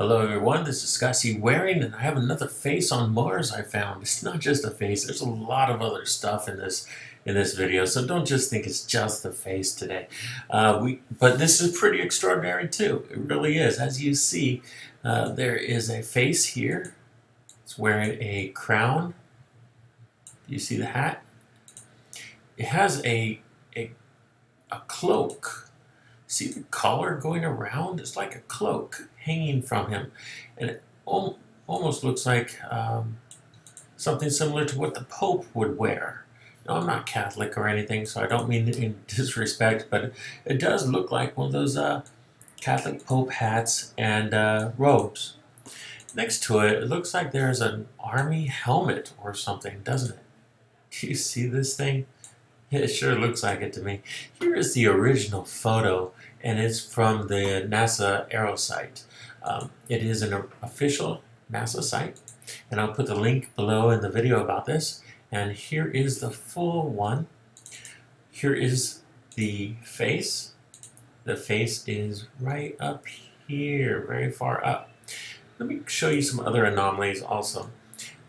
Hello everyone, this is Scott C. Waring, and I have another face on Mars I found. It's not just a face, there's a lot of other stuff in this video, so don't just think it's just the face today. But this is pretty extraordinary too. It really is. As you see, there is a face here. It's wearing a crown. Do you see the hat? It has a cloak. See the collar going around? It's like a cloak hanging from him. And it almost looks like something similar to what the Pope would wear. Now, I'm not Catholic or anything, so I don't mean it in disrespect, but it does look like one of those Catholic Pope hats and robes. Next to it, it looks like there's an army helmet or something, doesn't it? Do you see this thing? It sure looks like it to me. Here is the original photo, and it's from the NASA Aero site. It is an official NASA site, and I'll put the link below in the video about this. And here is the full one. Here is the face. The face is right up here, very far up. Let me show you some other anomalies also.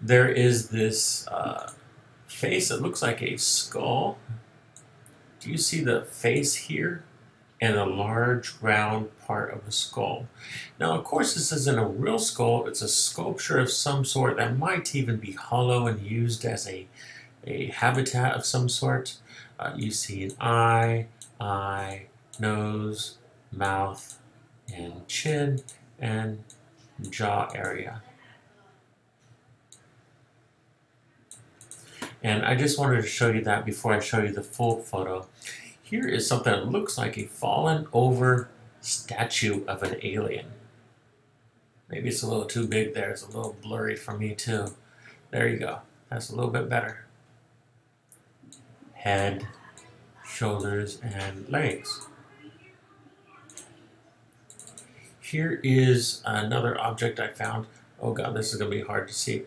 There is this face that looks like a skull. Do you see the face here? And a large round part of a skull. Now, of course, this isn't a real skull. It's a sculpture of some sort that might even be hollow and used as a habitat of some sort. You see an eye, nose, mouth, and chin, and jaw area. And I just wanted to show you that before I show you the full photo. Here is something that looks like a fallen over statue of an alien. Maybe it's a little too big there. It's a little blurry for me too. There you go. That's a little bit better. Head, shoulders, and legs. Here is another object I found. Oh God, this is going to be hard to see.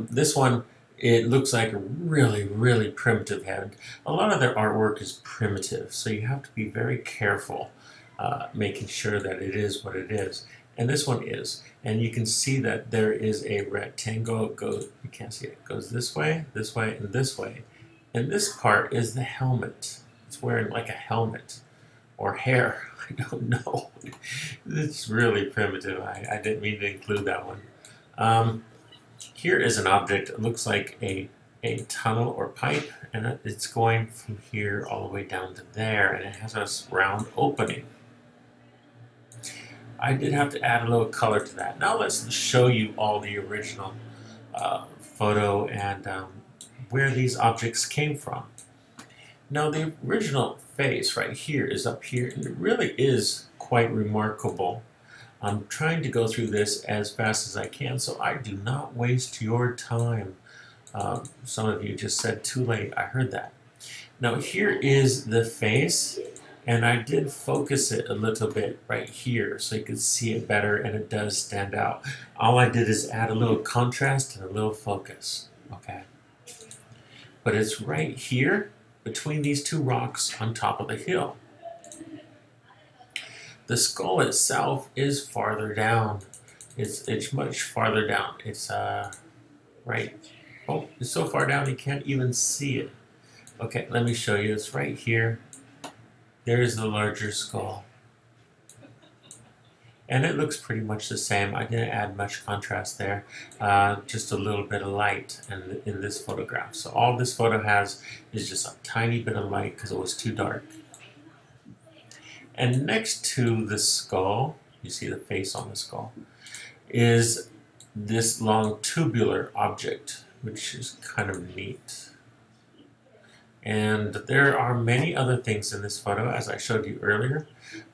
This one, it looks like a really, really primitive head. A lot of their artwork is primitive, so you have to be very careful making sure that it is what it is. And this one is. And you can see that there is a rectangle. It goes, you can't see it. It goes this way, and this way. And this part is the helmet. It's wearing like a helmet or hair. I don't know. It's really primitive. I didn't mean to include that one. Here is an object. It looks like a tunnel or pipe, and it's going from here all the way down to there, and it has a round opening. I did have to add a little color to that. Now let's show you all the original photo and where these objects came from. Now the original face right here is up here, and it really is quite remarkable. I'm trying to go through this as fast as I can so I do not waste your time. Some of you just said too late. I heard that. Now here is the face, and I did focus it a little bit right here so you could see it better, and it does stand out. All I did is add a little contrast and a little focus. Okay. But it's right here between these two rocks on top of the hill. The skull itself is farther down. It's much farther down. It's right. Oh, it's so far down you can't even see it. Okay, let me show you. It's right here. There's the larger skull. And it looks pretty much the same. I didn't add much contrast there. Just a little bit of light in this photograph. So all this photo has is just a tiny bit of light because it was too dark. And next to the skull, you see the face on the skull, is this long tubular object, which is kind of neat. And there are many other things in this photo, as I showed you earlier,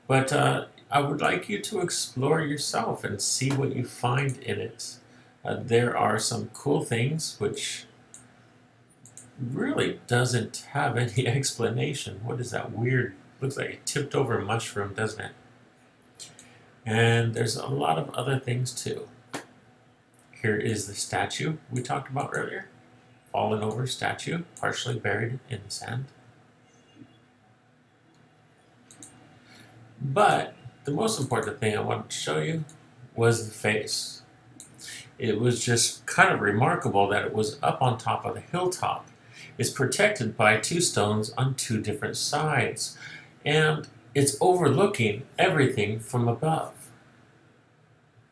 but I would like you to explore yourself and see what you find in it. There are some cool things which really doesn't have any explanation. What is that weird? Looks like a tipped over mushroom, doesn't it? And there's a lot of other things too. Here is the statue we talked about earlier. Fallen over statue, partially buried in the sand. But the most important thing I want to show you was the face. It was just kind of remarkable that it was up on top of the hilltop. It's protected by two stones on two different sides, and it's overlooking everything from above.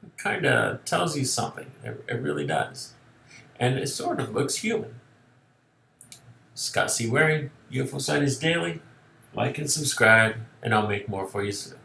It kind of tells you something. It really does. And it sort of looks human. Scott C. Waring, UFO Sightings Daily. Like and subscribe, and I'll make more for you soon.